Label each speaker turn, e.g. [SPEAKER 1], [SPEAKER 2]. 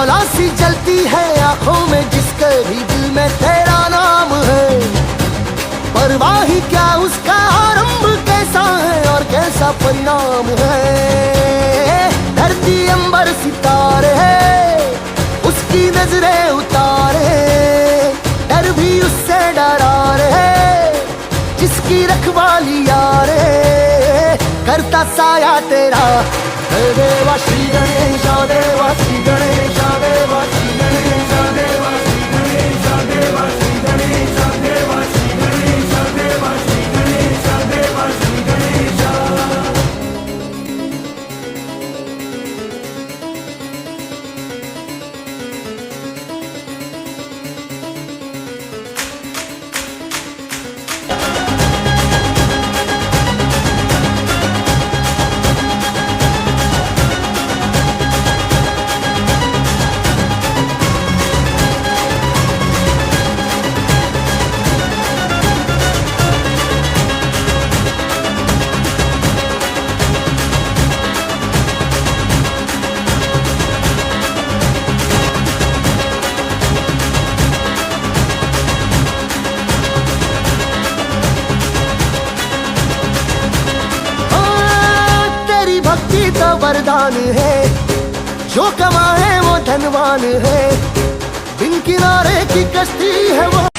[SPEAKER 1] शौला C जलती है आंखों में जिसके भी दिल में तेरा नाम है। परवाही क्या उसका आरंभ कैसा है और कैसा परिणाम है। धरती अंबर सितारे है उसकी नजरें उतारे, डर भी उससे डरा रे जिसकी रखवाली यारे। करता साया तेरा देवा श्री गणेश देवा श्री गणेश देवा श्री गणेश देवा श्री गणेश देवा श्री गणेश देवा श्री गणेश देवा श्री गणेश देवा श्री गणेश। भक्ति तो वरदान है, जो कमाए वो धनवान है। बिन किनारे की कश्ती है वो।